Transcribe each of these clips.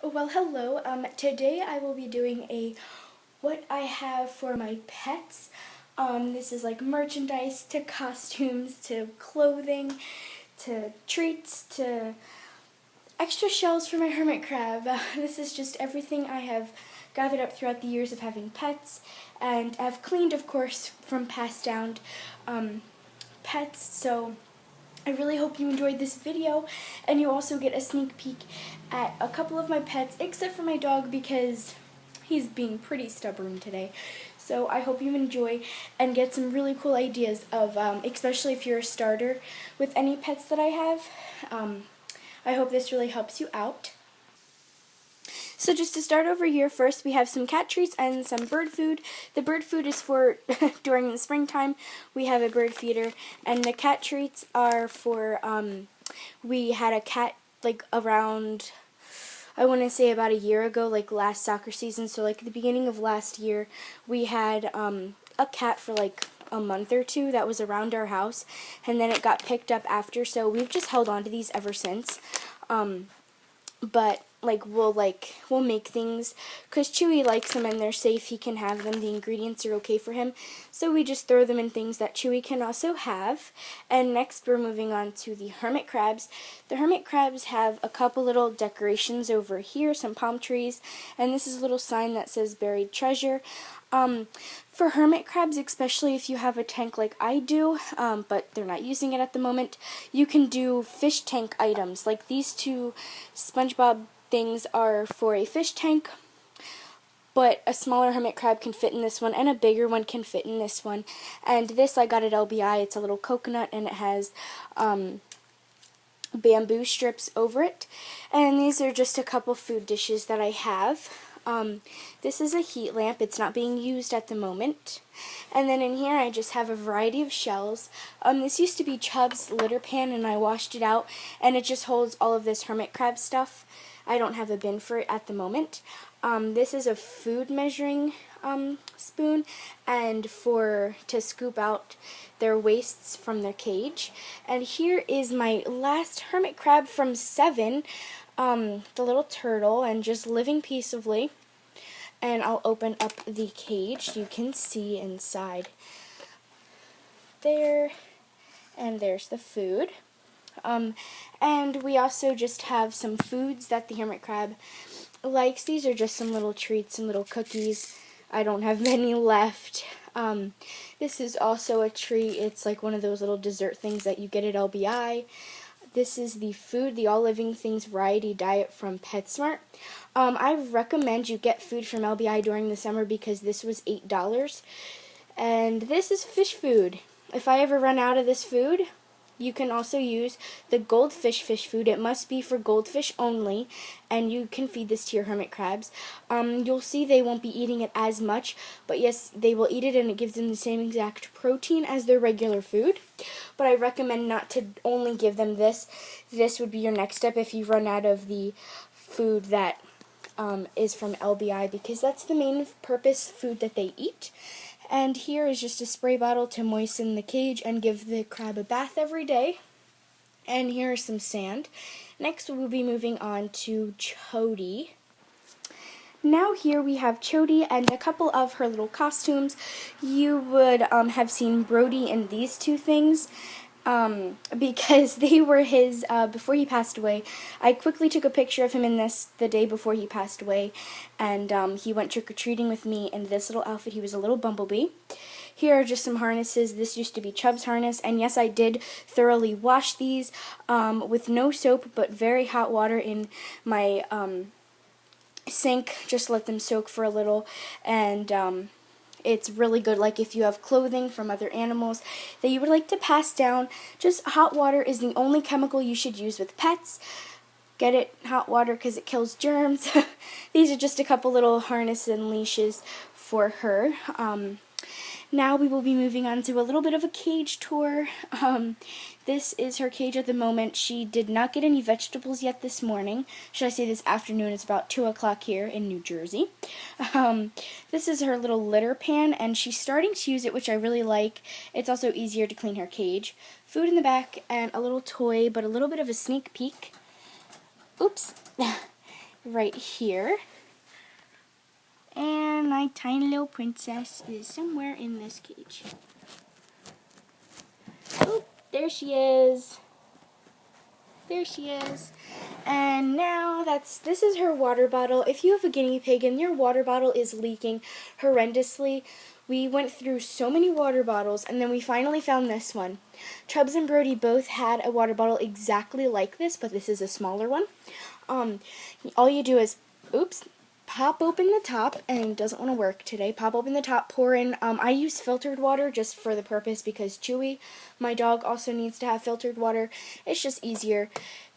Well, hello. Today I will be doing a what I have for my pets. This is like merchandise to costumes to clothing to treats to extra shells for my hermit crab. This is just everything I have gathered up throughout the years of having pets, and I've cleaned, of course, from passed down pets. So I really hope you enjoyed this video, and you also get a sneak peek at a couple of my pets, except for my dog because he's being pretty stubborn today. So I hope you enjoy and get some really cool ideas of, especially if you're a starter with any pets that I have. I hope this really helps you out. So just to start over here, first we have some cat treats and some bird food. The bird food is for during the springtime. We have a bird feeder, and the cat treats are for, we had a cat like around, I want to say about a year ago, like last soccer season. So like at the beginning of last year, we had a cat for like a month or two that was around our house, and then it got picked up after. So we've just held on to these ever since. But we'll make things because Chewy likes them and they're safe. He can have them. The ingredients are okay for him. So we just throw them in things that Chewy can also have. And next we're moving on to the hermit crabs. The hermit crabs have a couple little decorations over here, some palm trees, and this is a little sign that says buried treasure. For hermit crabs, especially if you have a tank like I do, but they're not using it at the moment, you can do fish tank items. Like these two SpongeBob things are for a fish tank, but a smaller hermit crab can fit in this one, and a bigger one can fit in this one. And this I got at LBI. It's a little coconut, and it has bamboo strips over it. And these are just a couple food dishes that I have. This is a heat lamp. It's not being used at the moment. And then in here I just have a variety of shells. This used to be Chubb's litter pan, and I washed it out, and it just holds all of this hermit crab stuff. I don't have a bin for it at the moment. This is a food measuring spoon, and to scoop out their wastes from their cage. And here is my last hermit crab from 7, the little turtle, and just living peaceably. And I'll open up the cage. You can see inside there, and there's the food. And we also just have some foods that the hermit crab likes. These are just some little treats and little cookies. I don't have many left. This is also a treat. It's like one of those little dessert things that you get at LBI. This is the food, the All Living Things Variety Diet from PetSmart. I recommend you get food from LBI during the summer because this was $8. And this is fish food. If I ever run out of this food, you can also use the goldfish fish food. It must be for goldfish only, and you can feed this to your hermit crabs. You'll see they won't be eating it as much, but yes, they will eat it, and it gives them the same exact protein as their regular food. But I recommend not to only give them this. This would be your next step if you run out of the food that is from LBI, because that's the main purpose food that they eat. And here is just a spray bottle to moisten the cage and give the crab a bath every day. And here is some sand. Next we'll be moving on to Chody. Now here we have Chody and a couple of her little costumes. You would have seen Brody in these two things. Because they were his before he passed away. I quickly took a picture of him in this the day before he passed away, and he went trick-or-treating with me in this little outfit. He was a little bumblebee. Here are just some harnesses. This used to be Chubb's harness, and yes, I did thoroughly wash these with no soap but very hot water in my sink. Just let them soak for a little, and it's really good, like if you have clothing from other animals that you would like to pass down. Just hot water is the only chemical you should use with pets. Get it hot water because it kills germs. These are just a couple little harnesses and leashes for her. Now we will be moving on to a little bit of a cage tour. This is her cage at the moment. She did not get any vegetables yet this morning. Should I say this afternoon? It's about 2 o'clock here in New Jersey. This is her little litter pan, and she's starting to use it, which I really like. It's also easier to clean her cage. Food in the back and a little toy, but a little bit of a sneak peek. Oops. right here. And my tiny little princess is somewhere in this cage. Oh, there she is. There she is. And now this is her water bottle. If you have a guinea pig and your water bottle is leaking horrendously, we went through so many water bottles and then we finally found this one. Chubbs and Brody both had a water bottle exactly like this, but this is a smaller one. All you do is, pop open the top, and it doesn't want to work today. Pop open the top, pour in, I use filtered water just for the purpose because Chewy, my dog, also needs to have filtered water. It's just easier.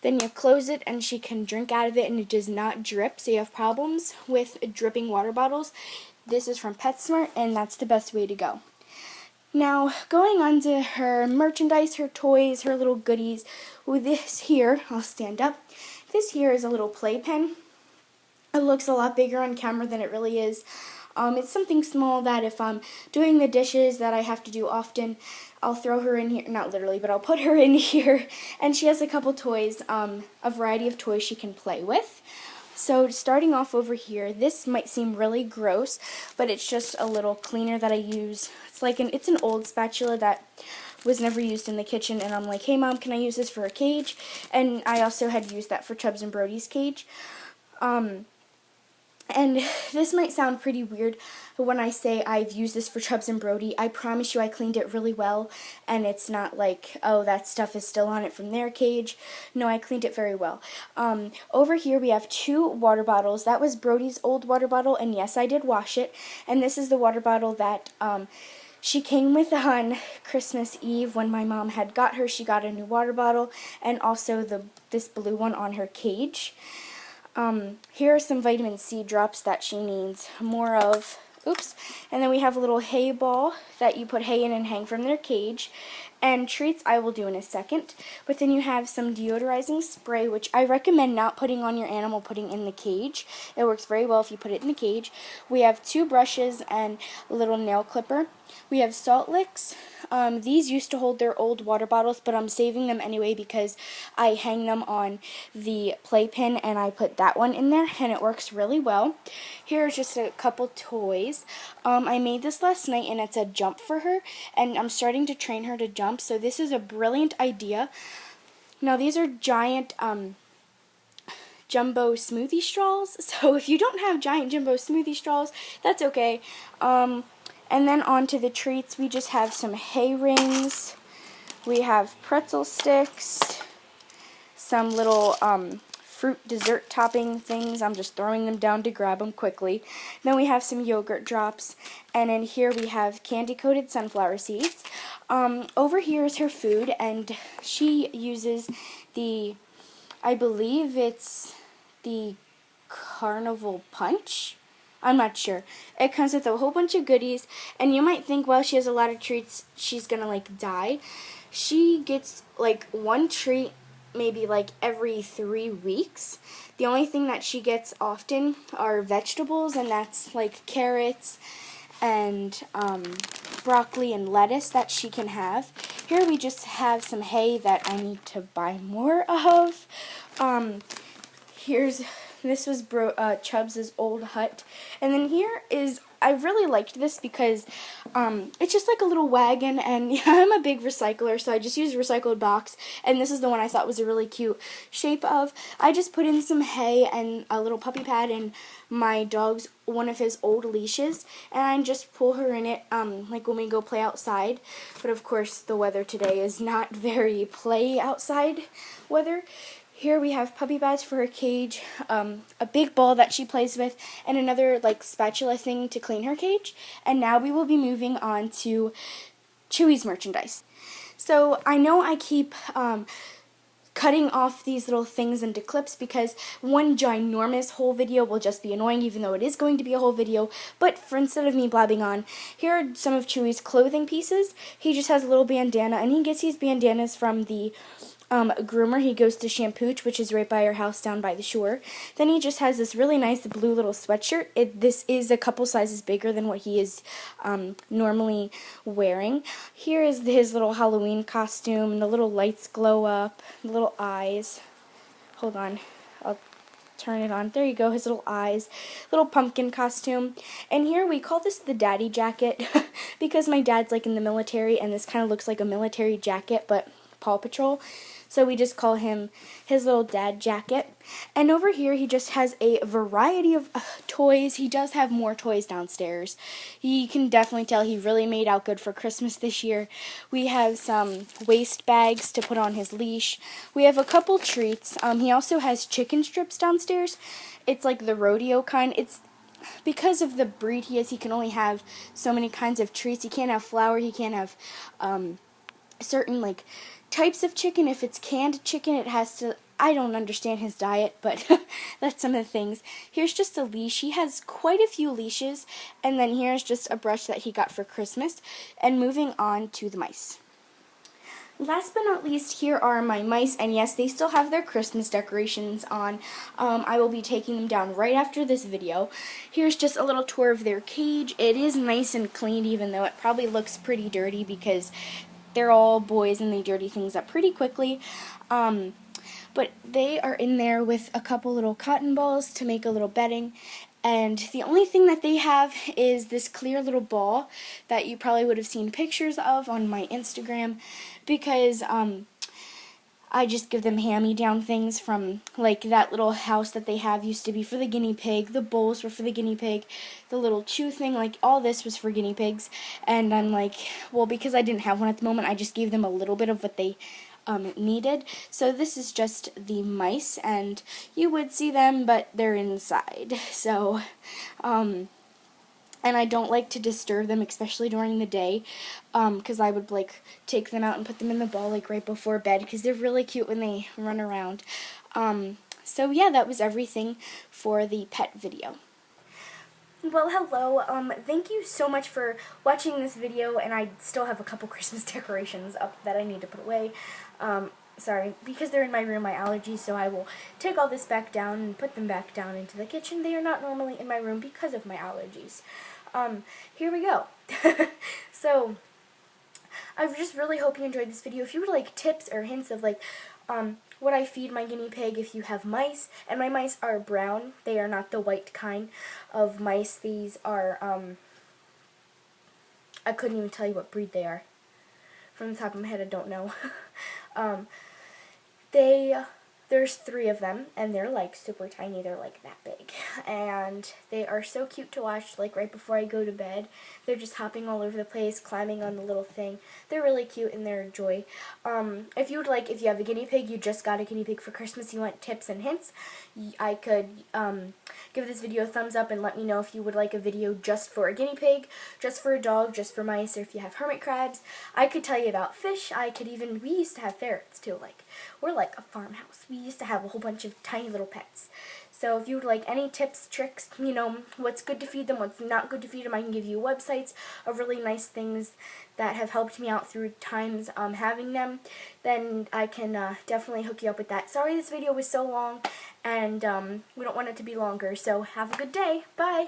Then you close it and she can drink out of it and it does not drip. So you have problems with dripping water bottles. This is from PetSmart and that's the best way to go. Now, going on to her merchandise, her toys, her little goodies. With this here, I'll stand up. This here is a little playpen. It looks a lot bigger on camera than it really is. It's something small that if I'm doing the dishes that I have to do often, I'll throw her in here, not literally, but I'll put her in here, and she has a couple toys, a variety of toys she can play with. So starting off over here, this might seem really gross, but it's just a little cleaner that I use. It's an old spatula that was never used in the kitchen, and I'm like, hey Mom, can I use this for a cage? And I also had used that for Chubbs and Brody's cage. And this might sound pretty weird, but when I say I've used this for Chubbs and Brody, I promise you I cleaned it really well, and it's not like, oh, that stuff is still on it from their cage. No, I cleaned it very well. Over here we have 2 water bottles. That was Brody's old water bottle, and yes, I did wash it. And this is the water bottle that she came with on Christmas Eve when my mom had got her. She got a new water bottle, and also this blue one on her cage. Here are some vitamin C drops that she needs more of. And then we have a little hay ball that you put hay in and hang from their cage. And treats I will do in a second. But then you have some deodorizing spray, which I recommend not putting on your animal, putting in the cage. It works very well if you put it in the cage. We have 2 brushes and a little nail clipper. We have salt licks. These used to hold their old water bottles, but I'm saving them anyway because I hang them on the playpen and I put that one in there and it works really well. Here's just a couple toys. I made this last night and it's a jump for her, and I'm starting to train her to jump, so this is a brilliant idea. Now these are giant jumbo smoothie straws, so if you don't have giant jumbo smoothie straws, that's okay. And then on to the treats, we just have some hay rings, we have pretzel sticks, some little fruit dessert topping things. I'm just throwing them down to grab them quickly. Then we have some yogurt drops, and in here we have candy-coated sunflower seeds. Over here is her food, and she uses I believe it's the Carnival Punch. I'm not sure. It comes with a whole bunch of goodies, and you might think, well, she has a lot of treats, she's gonna like die. She gets like 1 treat maybe like every 3 weeks. The only thing that she gets often are vegetables, and that's like carrots and broccoli and lettuce that she can have. Here we just have some hay that I need to buy more of. This was Chubbs' old hut. And then here is, I really liked this because it's just like a little wagon, and yeah, I'm a big recycler, so I just used a recycled box, and this is the one I thought was a really cute shape of. I just put in some hay and a little puppy pad and my dog's one of his old leashes, and I just pull her in it like when we go play outside. But of course the weather today is not very play outside weather. Here we have puppy pads for her cage, a big ball that she plays with, and another like spatula thing to clean her cage. And now we will be moving on to Chewy's merchandise. So I know I keep cutting off these little things into clips because one ginormous whole video will just be annoying, even though it is going to be a whole video. But for instead of me blabbing on, here are some of Chewy's clothing pieces. He just has a little bandana, and he gets these bandanas from the groomer. He goes to Shampooch, which is right by our house down by the shore. Then he just has this really nice blue little sweatshirt. This is a couple sizes bigger than what he is normally wearing. Here is his little Halloween costume. The little lights glow up, the little eyes. Hold on. turn it on. There you go, his little eyes, little pumpkin costume. And here we call this the daddy jacket because my dad's like in the military, and this kind of looks like a military jacket, but Paw Patrol. So we just call him his little dad jacket. And over here he just has a variety of toys. He does have more toys downstairs. You can definitely tell he really made out good for Christmas this year. We have some waist bags to put on his leash. We have a couple treats. He also has chicken strips downstairs. It's like the rodeo kind. It's because of the breed he is, he can only have so many kinds of treats. He can't have flour. He can't have certain like types of chicken. If it's canned chicken, it has to, I don't understand his diet, but that's some of the things. Here's just a leash. He has quite a few leashes, and then here's just a brush that he got for Christmas. And moving on to the mice. Last but not least, here are my mice, and yes, they still have their Christmas decorations on. I will be taking them down right after this video. Here's just a little tour of their cage. It is nice and clean, even though it probably looks pretty dirty because they're all boys and they dirty things up pretty quickly. But they are in there with a couple little cotton balls to make a little bedding. And the only thing that they have is this clear little ball that you probably would have seen pictures of on my Instagram, because I just give them hand-me-down things from, like, that little house that they have used to be for the guinea pig. The bowls were for the guinea pig. The little chew thing, like, all this was for guinea pigs. And I'm like, well, because I didn't have one at the moment, I just gave them a little bit of what they needed. So this is just the mice, and you would see them, but they're inside. So, and I don't like to disturb them, especially during the day, because I would like take them out and put them in the ball like right before bed, because they're really cute when they run around. So yeah, that was everything for the pet video. Well, hello. Thank you so much for watching this video, and I still have a couple Christmas decorations up that I need to put away. Sorry, because they're in my room, my allergies, so I will take all this back down and put them back down into the kitchen. They are not normally in my room because of my allergies. Here we go. So, I just really hope you enjoyed this video. If you would like tips or hints of like, what I feed my guinea pig if you have mice, and my mice are brown, they are not the white kind of mice. These are, I couldn't even tell you what breed they are. From the top of my head, I don't know. There's 3 of them, and they're like super tiny. They're like that big, and they are so cute to watch. Like right before I go to bed, they're just hopping all over the place, climbing on the little thing. They're really cute, and they're a joy. If you have a guinea pig, you just got a guinea pig for Christmas, you want tips and hints, I could give this video a thumbs up and let me know if you would like a video just for a guinea pig, just for a dog, just for mice, or if you have hermit crabs. I could tell you about fish. We used to have ferrets too. Like, we're like a farmhouse. We used to have a whole bunch of tiny little pets. So if you would like any tips, tricks, you know, what's good to feed them, what's not good to feed them, I can give you websites of really nice things that have helped me out through times having them. Then I can definitely hook you up with that. Sorry this video was so long, and we don't want it to be longer. So have a good day. Bye.